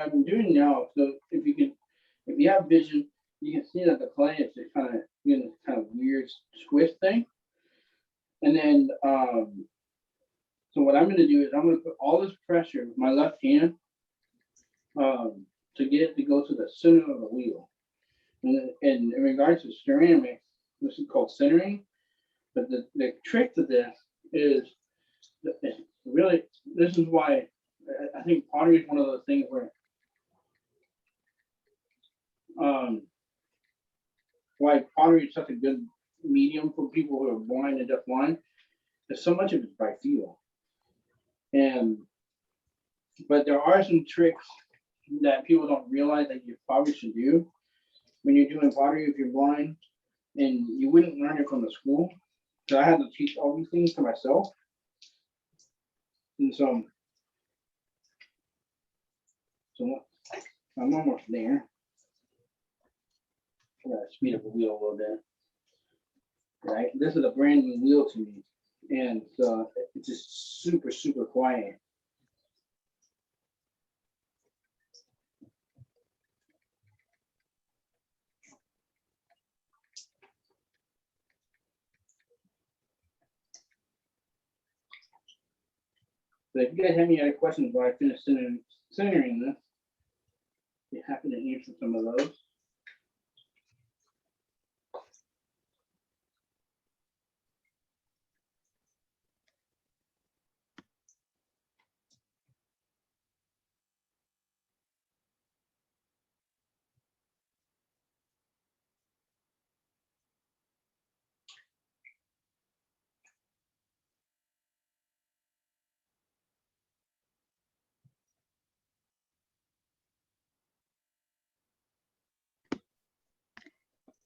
what I'm doing now, so if you have vision, you can see that the clay is just kind of doing this kind of weird squish thing. And then, so what I'm going to do is I'm going to put all this pressure with my left hand to get it to go to the center of the wheel. And in regards to ceramics, this is called centering. But the trick to this is really, this is why I think pottery is one of those things where why pottery is such a good medium for people who are blind and deafblind, is so much of it's by feel. But there are some tricks that people don't realize that you probably should do when you're doing pottery if you're blind, and you wouldn't learn it from the school. So I had to teach all these things to myself. And so I'm almost there. I'm gonna speed up the wheel a little bit. Right, this is a brand new wheel to me, and so it's just super, super quiet. But if you guys have any other questions while I finish centering this, I'd be happy to answer some of those.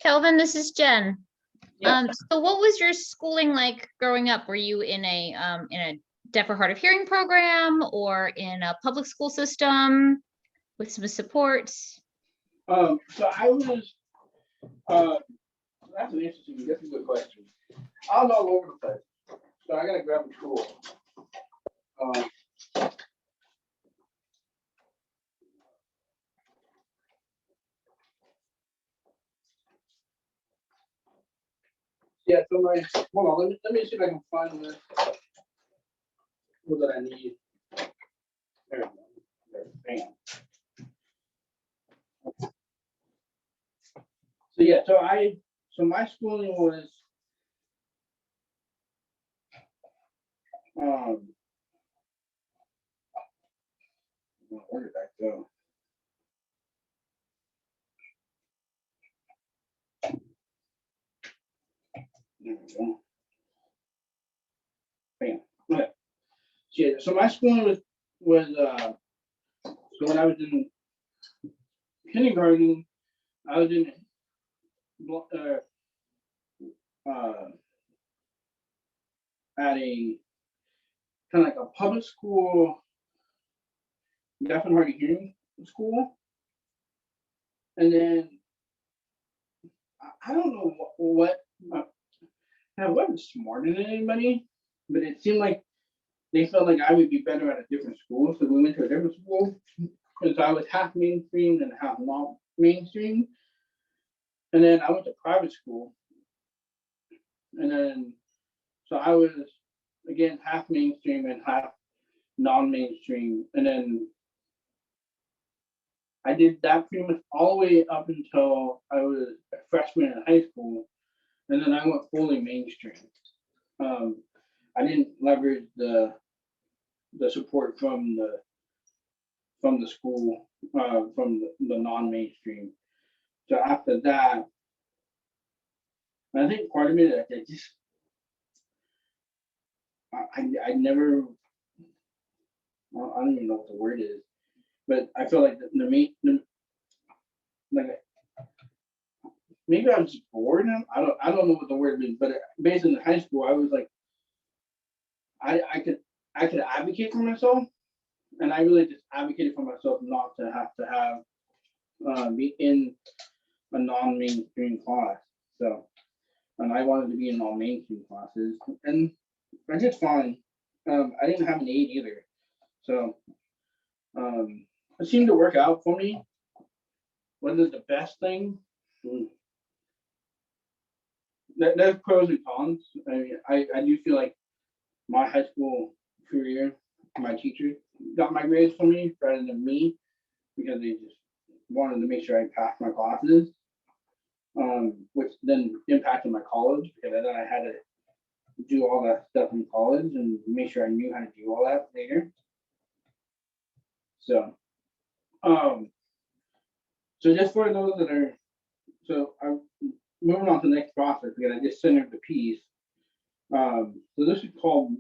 Kelvin, this is Jen. Yeah. So what was your schooling like growing up? Were you in a deaf or hard of hearing program, or in a public school system with some supports? So I was, that's a good question. I was all over the place. So I gotta grab a tool. Yeah, so hold on, let me see if I can find the tool that I need. There we go. There, bam. So yeah, so my schooling was where did that go? There we go. Bam. Okay. Yeah, so my schooling was so when I was in kindergarten, I was in at a kind of like a public school, deaf and hard of hearing school, and then I don't know what I wasn't smarter than anybody, but it seemed like they felt like I would be better at a different school, so we went to a different school because I was half mainstream and half not mainstream, and then I went to private school, and then so I was again half mainstream and half non-mainstream, and then I did that pretty much all the way up until I was a freshman in high school, and then I went fully mainstream. I didn't leverage the support from the school, from the non-mainstream. So after that, I think part of it, I just I never, well, I don't even know what the word is, but I feel like like maybe I was just bored. I don't know what the word means, but basically in high school, I was like, I could advocate for myself, and I really just advocated for myself not to have be in a non-mainstream class. So, and I wanted to be in all mainstream classes, and I did fine. I didn't have an 8 either, so it seemed to work out for me. Whether the best thing, there's pros and cons. I mean, I do feel like my high school career, my teachers got my grades for me rather than me because they just wanted to make sure I passed my classes, which then impacted my college because then I had to do all that stuff in college and make sure I knew how to do all that later. So, um, so just for those that are, so I'm moving on to the next process because I just centered the piece. So this is called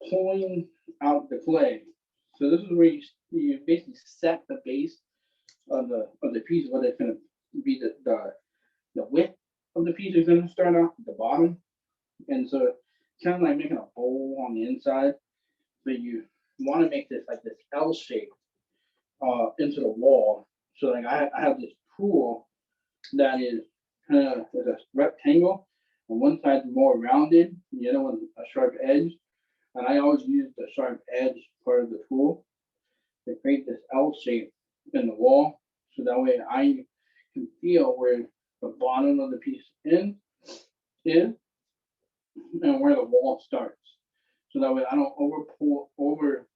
pulling out the clay. So this is where you basically set the base of the piece, whether it's going to be the width of the piece is going to start off at the bottom, and so it's kind of like making a bowl on the inside. But you want to make this like this L shape into the wall. So like I have this tool that is kind of a rectangle. On one side more rounded, the other one a sharp edge. And I always use the sharp edge part of the tool to create this L shape in the wall. So that way I can feel where the bottom of the piece is and where the wall starts. So that way I don't over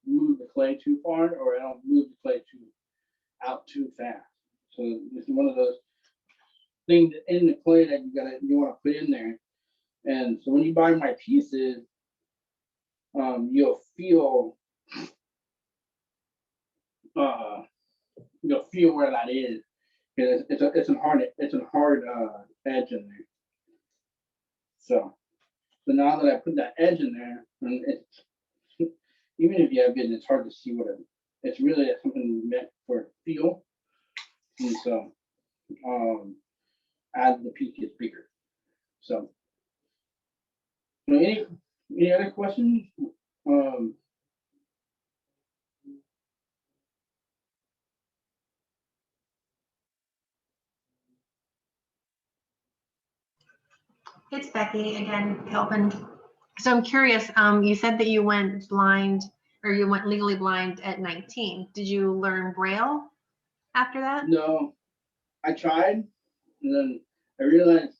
move the clay too far, or I don't move the clay out too fast. So it's one of those things in the clay that you want to put in there. And so when you buy my pieces, you'll feel uh, where that is. It's a hard edge in there. So now that I put that edge in there, and it's even if you have it, it's hard to see what it's really something meant for feel. And so as the piece gets bigger. So any other questions? Um, It's Becky again, Kelvin. So I'm curious, you said that you went blind or you went legally blind at 19. Did you learn Braille after that? No, I tried, and then I realized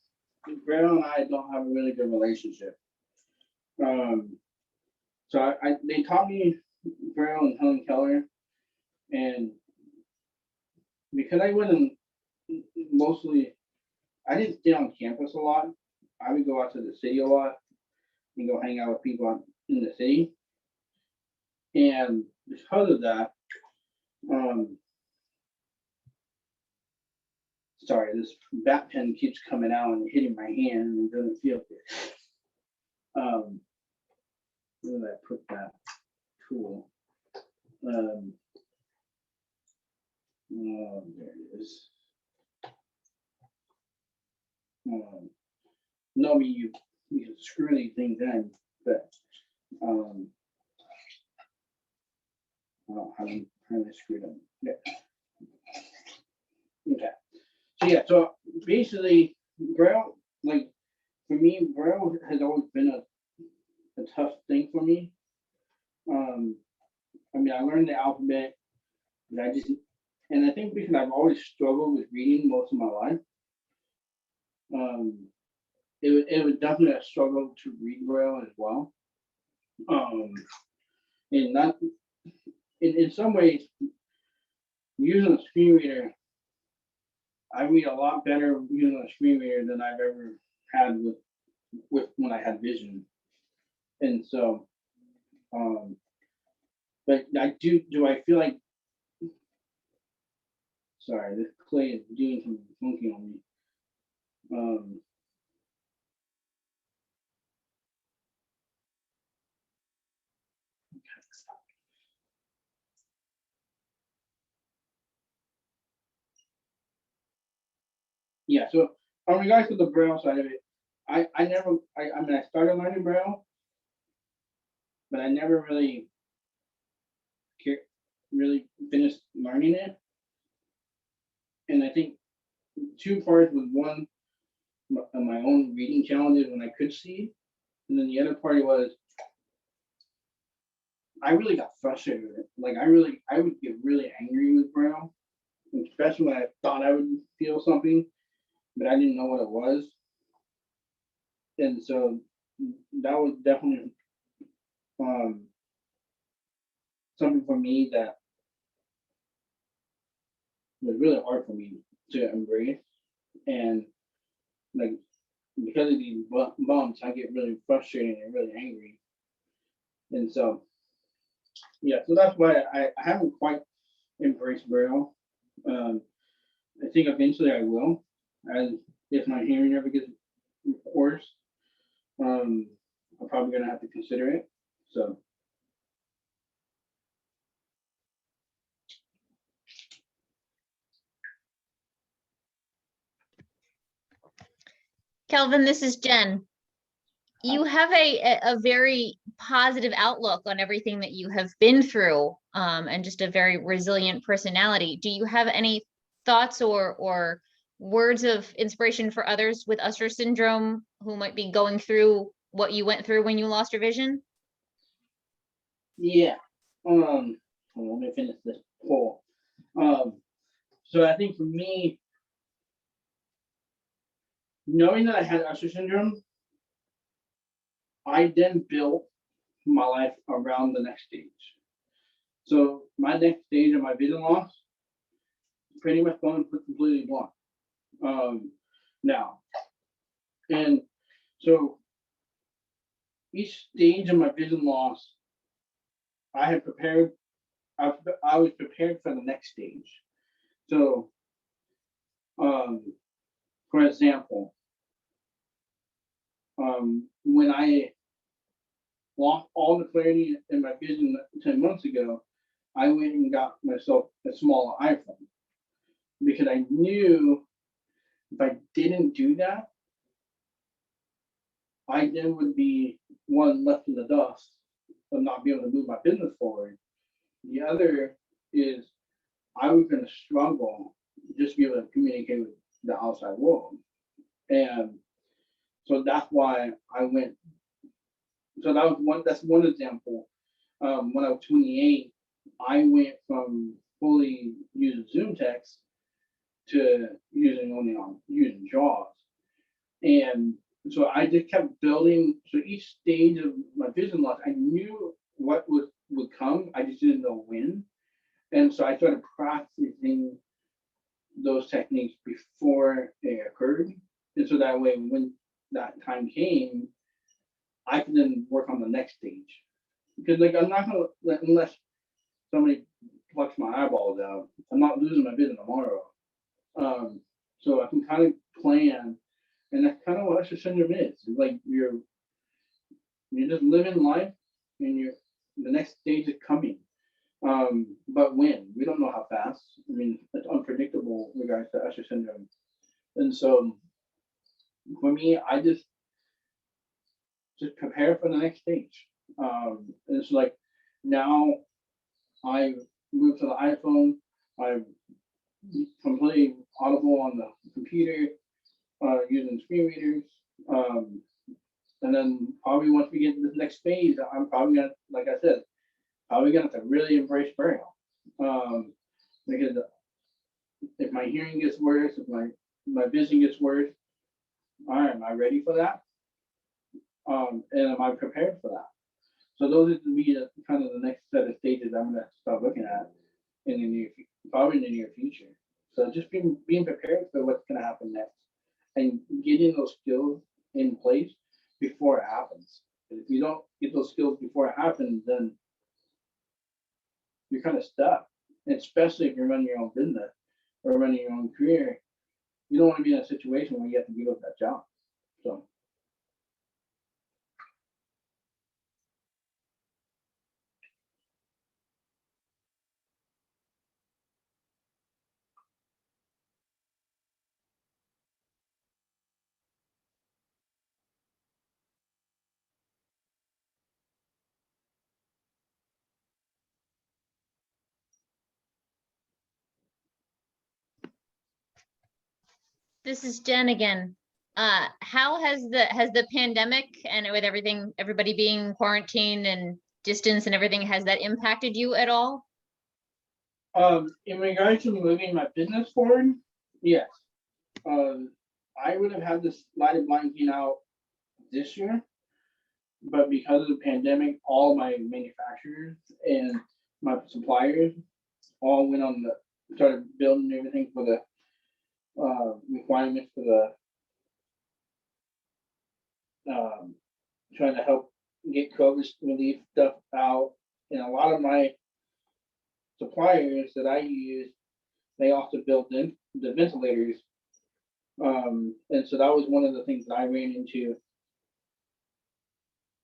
Braille and I don't have a really good relationship. So they taught me Braille and Helen Keller, and because I wasn't mostly, I didn't stay on campus a lot. I would go out to the city a lot and go hang out with people in the city, and because of that, um, sorry, this bat pen keeps coming out and hitting my hand and it doesn't feel good. Where did I put that tool? Oh, there it is. Normally you can screw these things in, but I don't have them trying to screw them. Yeah. Okay. So yeah, so basically Braille, like for me, Braille has always been a tough thing for me. I mean, I learned the alphabet, but and I think because I've always struggled with reading most of my life, um, it was definitely a struggle to read Braille as well. And not in some ways, using a screen reader, I read a lot better using a screen reader than I've ever had with when I had vision. And so, but do I feel like, sorry, this clay is doing something funky on me. Yeah, so in regards to the Braille side of it, I never, I mean, I started learning Braille, but I never really finished learning it. And I think two parts was one, my own reading challenges when I could see, and then the other part was I really got frustrated with it. Like I would get really angry with Braille, especially when I thought I would feel something, but I didn't know what it was. And so that was definitely um, something for me that was really hard for me to embrace. And like because of these bumps, I get really frustrated and really angry. And so yeah, so that's why I haven't quite embraced Braille. Um, I think eventually I will, as if my hearing ever gets worse. Um, I'm probably gonna have to consider it. So Kelvin, this is Jen. You have a very positive outlook on everything that you have been through, and just a very resilient personality. Do you have any thoughts or words of inspiration for others with Usher syndrome who might be going through what you went through when you lost your vision? yeah, hold on, let me finish this poll. Um, so I think for me, knowing that I had Usher syndrome, I then built my life around the next stage. So my next stage of my vision loss, pretty much going completely blind. Now, and so each stage of my vision loss, I had prepared. I was prepared for the next stage. So, um, for example, when I lost all the clarity in my vision 10 months ago, I went and got myself a smaller iPhone because I knew if I didn't do that, I then would be one left in the dust of not being able to move my business forward. The other is I was going to struggle just to be able to communicate with the outside world. And so that's why I went. So that was one. That's one example. When I was 28, I went from fully using Zoom text to using only on using JAWS. And so I just kept building. So each stage of my vision loss, I knew what would come. I just didn't know when. And so I started practicing those techniques before they occurred. And so that way, when that time came, I could then work on the next stage. Because like I'm not gonna unless somebody plucks my eyeballs out, I'm not losing my vision tomorrow. Um, so I can kind of plan, and that's kind of what Usher syndrome is. It's like you're just living life, and you're the next stage is coming. But when we don't know how fast. I mean, it's unpredictable in regards to Usher syndrome. And so for me, I just prepare for the next stage. And it's like now I moved to the iPhone. I'm completely audible on the computer using screen readers. Um, and then probably once we get to this next phase, I'm probably gonna, like I said, probably gonna have to really embrace Braille. Because if my hearing gets worse, if my vision gets worse, all right, am I ready for that? And am I prepared for that? So those are to me the kind of the next set of stages I'm gonna start looking at in the probably in the near future. So just being prepared for what's gonna happen next and getting those skills in place before it happens. If you don't get those skills before it happens, then you're kind of stuck. And especially if you're running your own business or running your own career, you don't want to be in a situation where you have to give up that job. So This is Jen again. How has the pandemic and with everything, everybody being quarantined and distance and everything, has that impacted you at all? In regards to moving my business forward, yes. I would have had this lighted blanking out this year, but because of the pandemic, all my manufacturers and my suppliers all went on started building everything for the requirements for the trying to help get COVID relief stuff out. And a lot of my suppliers that I use, they also built in the ventilators. And so that was one of the things that I ran into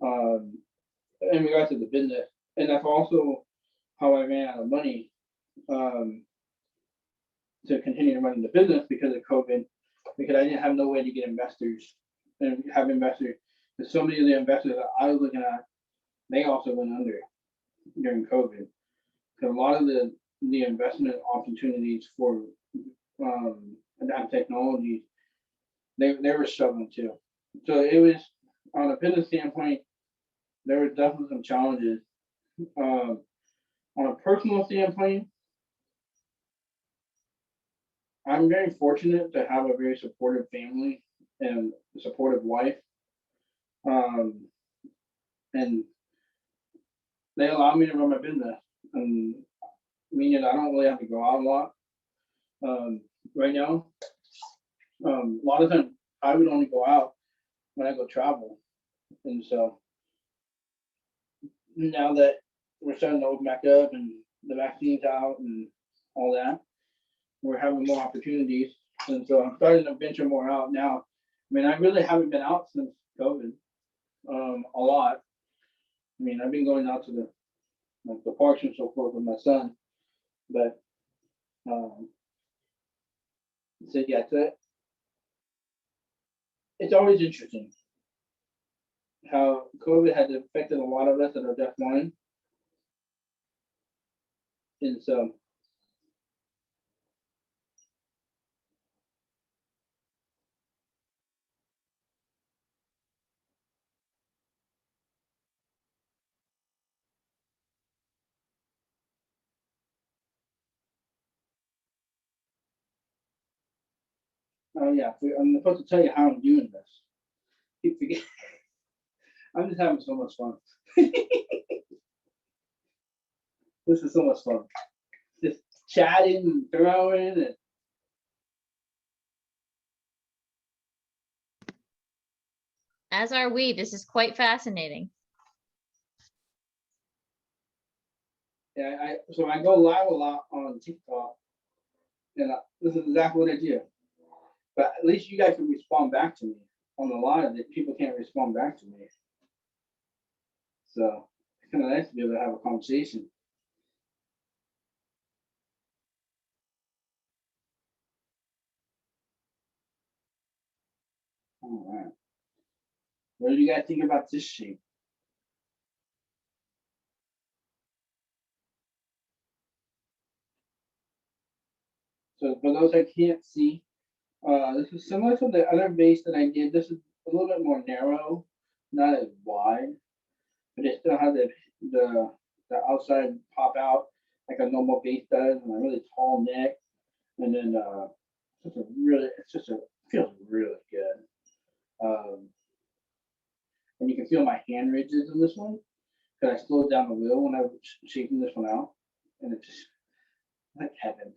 in regards to the business. And that's also how I ran out of money to continue to run the business because of COVID, because I didn't have no way to get investors and have investors. Because so many of the investors that I was looking at, they also went under during COVID. Because a lot of the investment opportunities for that technology, they were struggling too. So it was, on a business standpoint, there were definitely some challenges. On a personal standpoint, I'm very fortunate to have a very supportive family and a supportive wife. And they allow me to run my business. Meaning I don't really have to go out a lot. Right now, a lot of times I would only go out when I go travel. And so now that we're starting to open back up and the vaccine's out and all that, we're having more opportunities. And so I'm starting to venture more out now. I mean, I really haven't been out since COVID a lot. I mean, I've been going out to the parks and so forth with my son, but so yeah, it's always interesting how COVID has affected a lot of us that are deafblind. And so yeah, I'm supposed to tell you how I'm doing this. Keep forgetting. I'm just having so much fun. This is so much fun. Just chatting and throwing and As are we. This is quite fascinating. yeah, so I go live a lot on TikTok, and this is exactly what I do. But at least you guys can respond back to me on the live that people can't respond back to me. So it's kind of nice to be able to have a conversation. All right. What do you guys think about this shape? So for those that can't see, this is similar to the other base that I did. This is a little bit more narrow, not as wide, but it still has the outside pop out like a normal base does, and a really tall neck, and then it feels really good. And you can feel my hand ridges in this one because I slowed down the wheel when I was shaking this one out, and it just like heaven.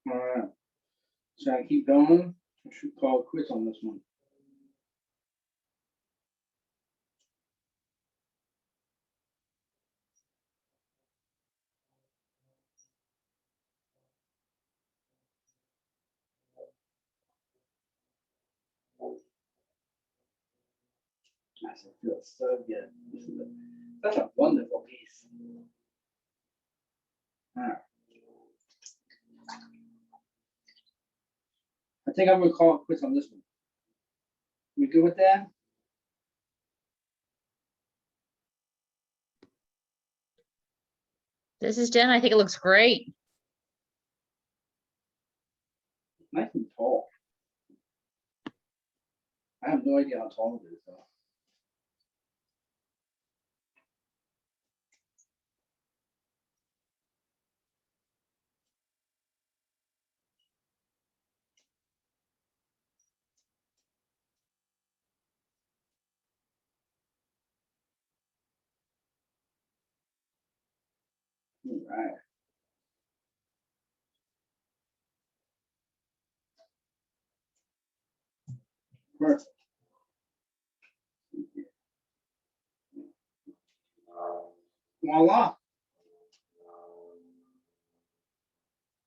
All right, so I keep going. I should call it quits on this one. Gosh, it feels so good. This is such a wonderful piece. All right. I think I'm gonna call it quits on this one. We good with that? This is Jen. I think it looks great. Nice and tall. I have no idea how tall it is though. All right. Perfect. Voila. All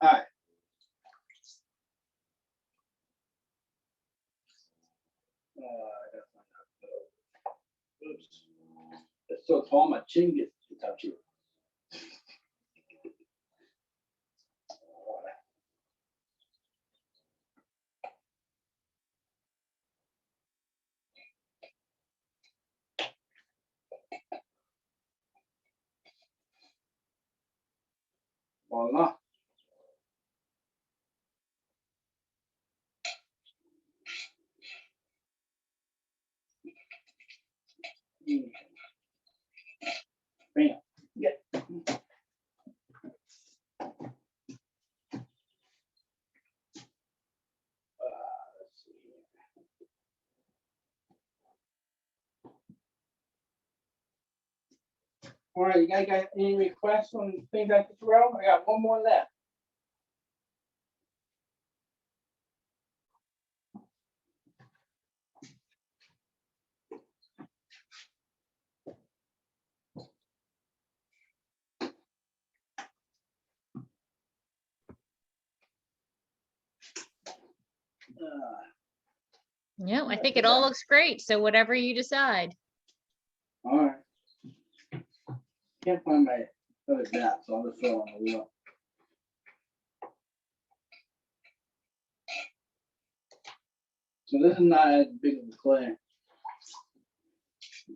right. I gotta find out. Oops. It's so tall, my chin gets touchy. Voila. Bam. Yeah. Let's see here. All right, you guys got any requests on things I could throw? I got one more left. Yeah, I think it all looks great. So whatever you decide. All right. Can't find my other gap, so I'll just throw on the wheel. So this is not as big of a clay.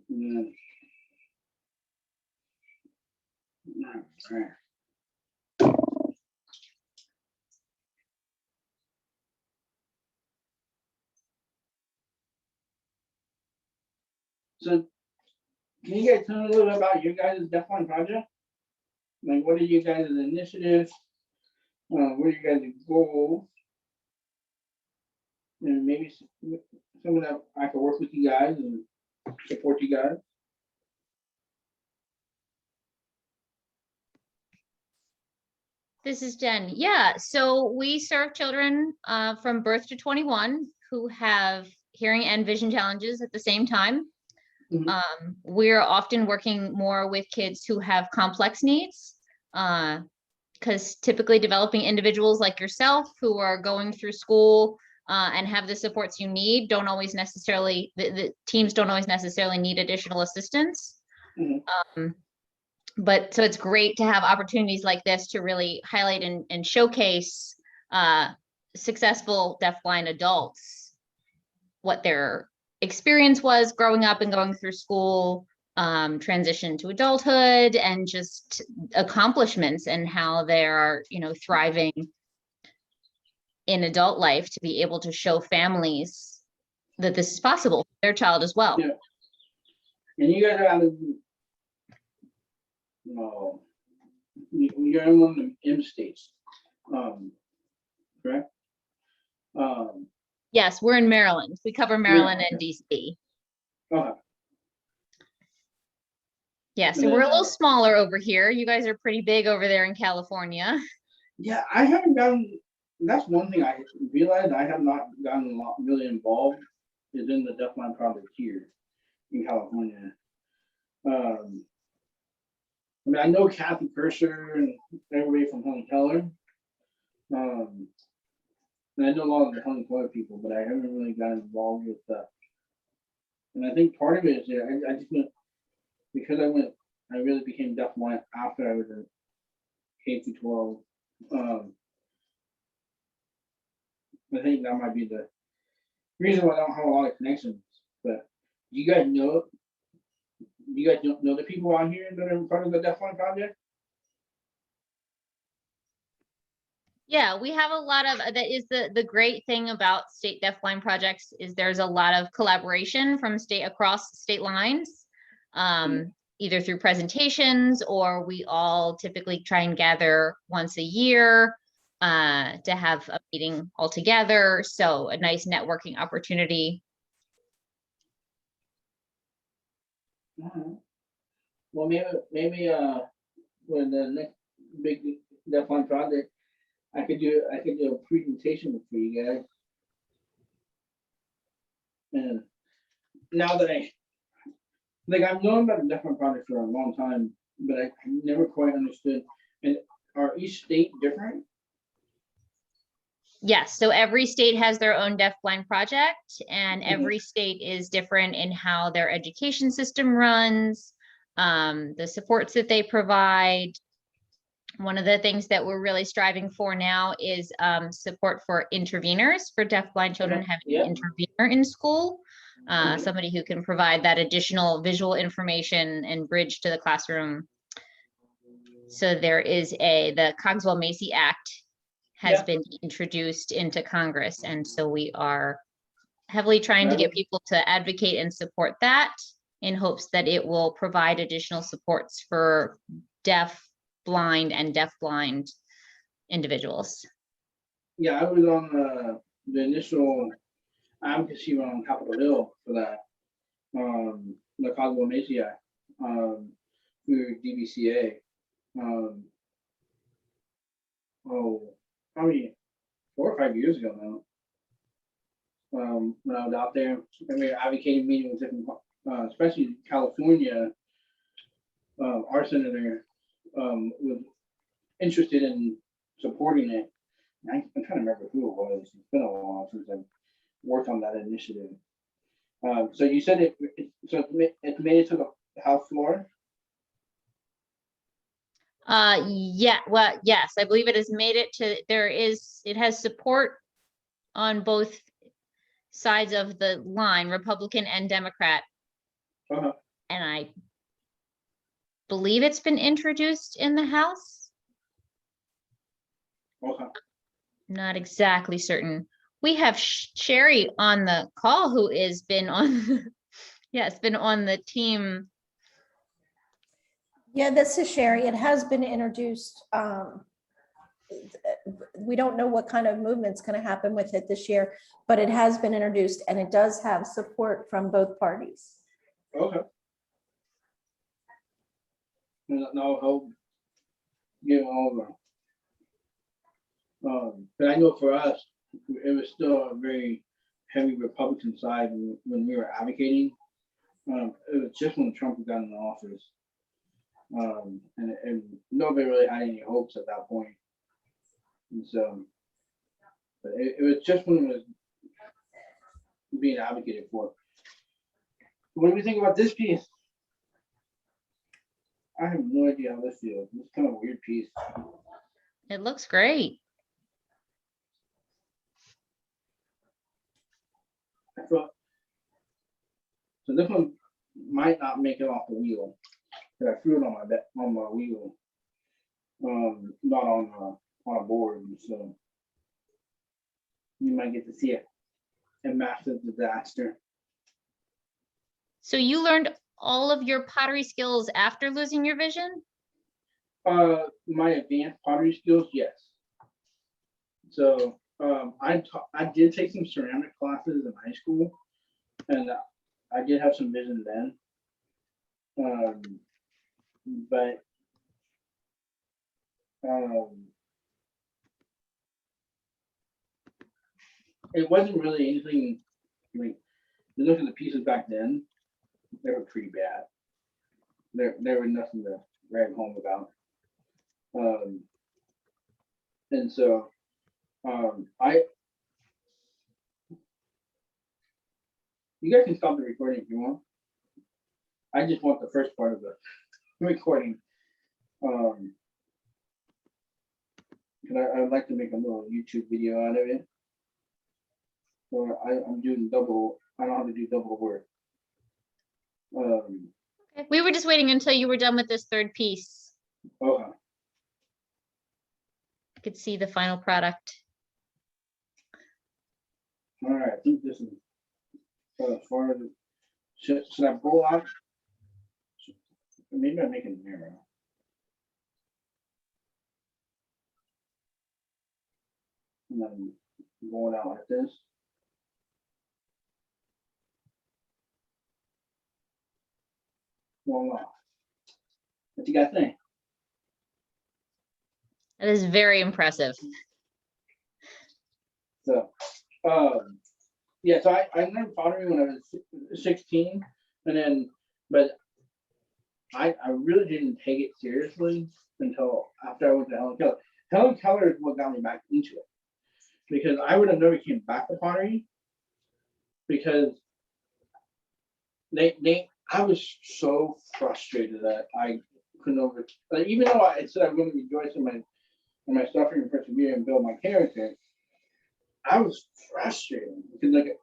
Mm. All right. So can you guys tell me a little bit about your guys' Deafblind project? Like, what are you guys' initiatives? What are you guys' goals? And maybe some of that I could work with you guys and support you guys. This is Jen. Yeah, so we serve children from birth to 21 who have hearing and vision challenges at the same time. Mhm. We're often working more with kids who have complex needs, because typically developing individuals like yourself who are going through school and have the supports you need don't always necessarily, the teams don't always necessarily need additional assistance. Mhm. But so it's great to have opportunities like this to really highlight and showcase successful deafblind adults, what their experience was growing up and going through school, transition to adulthood, and just accomplishments and how they're, thriving in adult life to be able to show families that this is possible for their child as well. Yeah. And you guys are out of, you're in one of the M states, correct? Yes, we're in Maryland. We cover Maryland and okay. DC. Okay. Yeah, so we're a little smaller over here. You guys are pretty big over there in California. Yeah, I haven't gotten, that's one thing I realized I have not gotten a lot really involved is in the Deafblind project here in California. I mean, I know Kathy Kersher and everybody from Helen Keller. And I know a lot of the Helen Keller people, but I haven't really gotten involved with that. And I think part of it is, yeah, I just went, because I really became deafblind after I was in K through 12. I think that might be the reason why I don't have a lot of connections. But you guys don't know the people out here that are part of the Deafblind project? Yeah, we have a lot of, that is the great thing about state deafblind projects is there's a lot of collaboration from across state lines. Either through presentations, or we all typically try and gather once a year to have a meeting all together. So a nice networking opportunity. Well, maybe when the next big deadline project, I could do a presentation for you guys. And now that I've known about the deadline project for a long time, but I never quite understood. And are each state different? Yes, so every state has their own deafblind project, and every state is different in how their education system runs, the supports that they provide. One of the things that we're really striving for now is support for interveners, for deafblind children having an intervener in school, somebody who can provide that additional visual information and bridge to the classroom. So there is the Cogswell-Macy Act has been introduced into Congress. And so we are heavily trying to get people to advocate and support that in hopes that it will provide additional supports for deaf, blind, and deafblind individuals. Yeah, I was on the initial advocacy on Capitol Hill for that. The Cogswell-Macy Act through DBCA. Probably 4 or 5 years ago now. When I was out there, and we were advocating, meeting with different, especially California. Our senator was interested in supporting it. I'm trying to remember who it was. It's been a while since I've worked on that initiative. So you said it made it to the House floor? Yeah, well, yes, I believe it has made it to, it has support on both sides of the line, Republican and Democrat. And I believe it's been introduced in the House. Not exactly certain. We have Sherry on the call, who has been on, been on the team. Yeah, this is Sherry. It has been introduced. We don't know what kind of movement's going to happen with it this year, but it has been introduced and it does have support from both parties. Okay. No hope getting over. But I know for us, it was still a very heavy Republican side when we were advocating. It was just when Trump got in office. And nobody really had any hopes at that point. And so, but it was just when it was being advocated for. What do we think about this piece? I have no idea how this feels. It's kind of a weird piece. It looks great. So this one might not make it off the wheel. I threw it on my wheel, not on a board. So you might get to see a massive disaster. So you learned all of your pottery skills after losing your vision? My advanced pottery skills, yes. So I did take some ceramic classes in high school, and I did have some vision then. But it wasn't really anything. Like, you look at the pieces back then, they were pretty bad. There were nothing to write home about. And so you guys can stop the recording if you want. I just want the first part of the recording. I'd like to make a little YouTube video out of it. So I'm doing double. I don't have to do double work. Okay. We were just waiting until you were done with this third piece. Okay. could see the final product. All right, I think this is as far as should I blow out? Maybe I make it narrow. And then blow it out like this. Voila. What you guys think? That is very impressive. So, yeah, so I learned pottery when I was 16, and then, but I really didn't take it seriously until after I went to Helen Keller. Helen Keller is what got me back into it, because I would have never came back to pottery because I was so frustrated that I couldn't like, even though I said I'm going to rejoice in my suffering and persevere and build my character, I was frustrated because, like,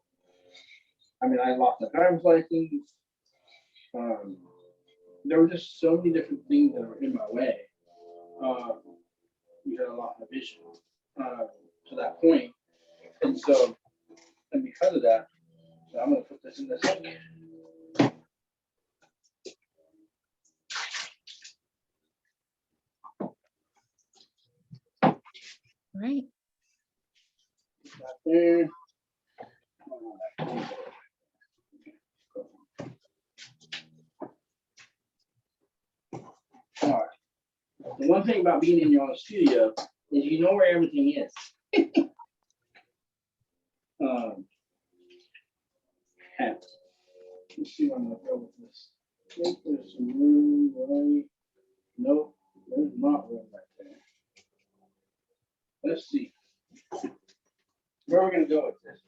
I mean, I lost my driver's license. There were just so many different things that were in my way. Because I lost my vision to that point, and so, and because of that, so I'm going to put this in the sink. Right. Right there. All right. The one thing about being in your own studio is you know where everything is. Let's see where I'm gonna go with this. I think there's some room, right? Nope, there's not room right there. Let's see. Where are we gonna go with this?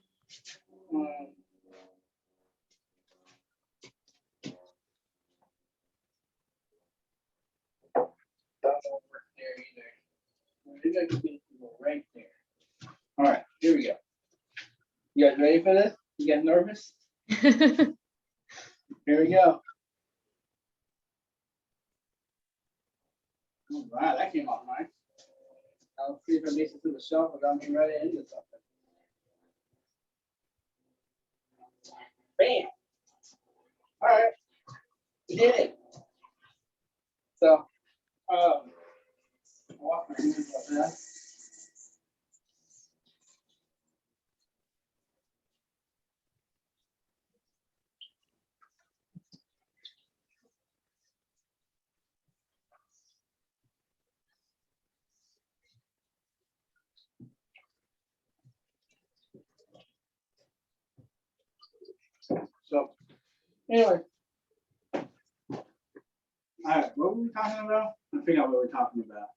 That won't work there either. Maybe I can get it right there. All right, here we go. You guys ready for this? You guys nervous? Here we go. All right, that came out nice. I'll see if it makes it to the shelf without me running into something. Bam. All right, we did it. So, wash my hands like that. So, anyway. All right, what were we talking about? I forgot what we were talking about.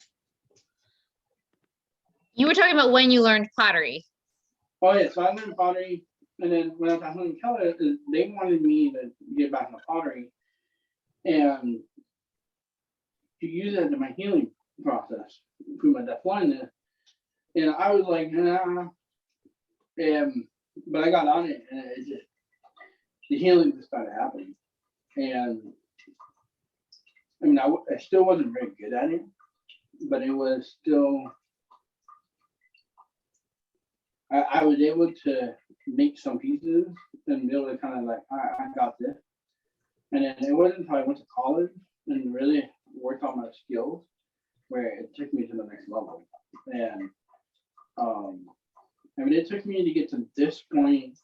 You were talking about when you learned pottery. Oh yeah, so I learned pottery, and then when I was at Helen Keller, they wanted me to get back into pottery and to use it in my healing process, improve my deafblindness. And I was like, nah. But I got on it, and it just, the healing just started happening. And I mean, I still wasn't very good at it, but it was still, I was able to make some pieces and be able to kind of like, all right, I got this. And then it wasn't until I went to college and really worked on my skills where it took me to the next level. And I mean, it took me to get to this point.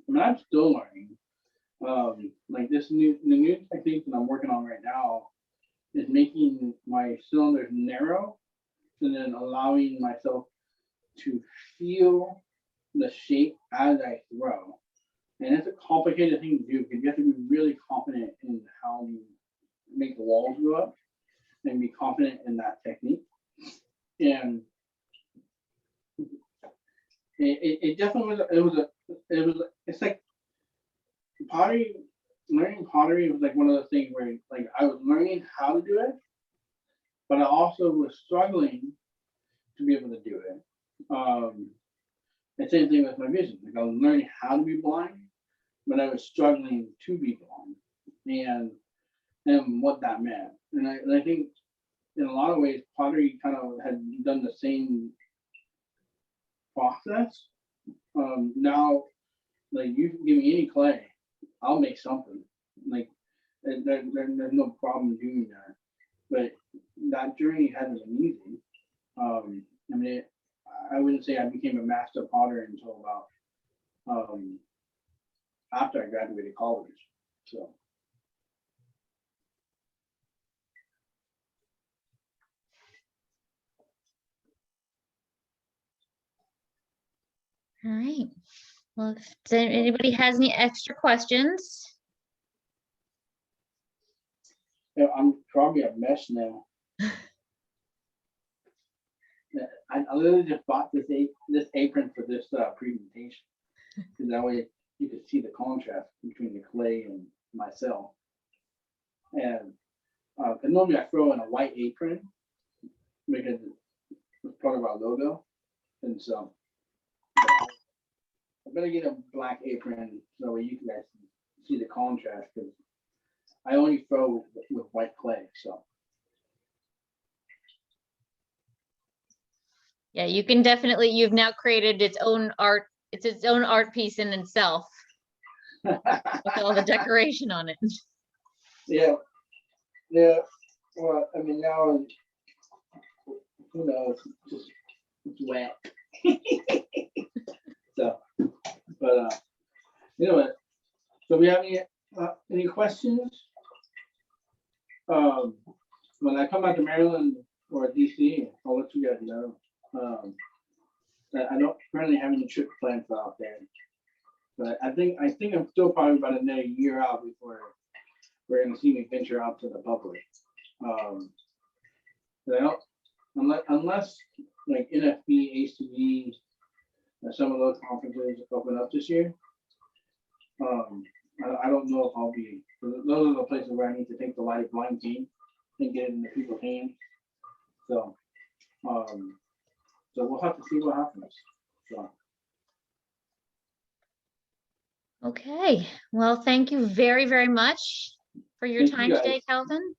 I mean, I'm still learning. Like the new technique that I'm working on right now is making my cylinders narrow and then allowing myself to feel the shape as I throw. And it's a complicated thing to do because you have to be really confident in how you make the walls go up and be confident in that technique. And it definitely was, it's like pottery, learning pottery was like one of those things where like I was learning how to do it, but I also was struggling to be able to do it. And same thing with my vision. Like I was learning how to be blind, but I was struggling to be blind and what that meant. And I think in a lot of ways, pottery kind of had done the same process. Now, like you can give me any clay, I'll make something. Like there's no problem doing that. But that journey hasn't been easy. I mean, I wouldn't say I became a master potter until about after I graduated college. So. All right. Well, if anybody has any extra questions, Yeah, I'm probably a mess now. Yeah, I literally just bought this apron for this presentation, because that way you could see the contrast between the clay and myself. And normally I throw in a white apron because it's part of our logo, and so I better get a black apron so that way you guys can see the contrast, because I only throw with white clay. So yeah, you can definitely, you've now created its own art. It's its own art piece in itself with all the decoration on it. yeah. Well, I mean, now who knows? Just it's wet. So, but anyway, so we have any questions? When I come back to Maryland or DC, I'll let you guys know. I don't currently have any trip planned for out there, but I think I'm still probably about another year out before we're gonna see me venture out to the public. Unless like NFB, ACB, some of those conferences open up this year. I don't know if I'll be. Those are the places where I need to take the light blind team and get it into people's hands. So, so we'll have to see what happens. So. Okay, well, thank you very, very much for your Thank you, time guys. today, Calvin.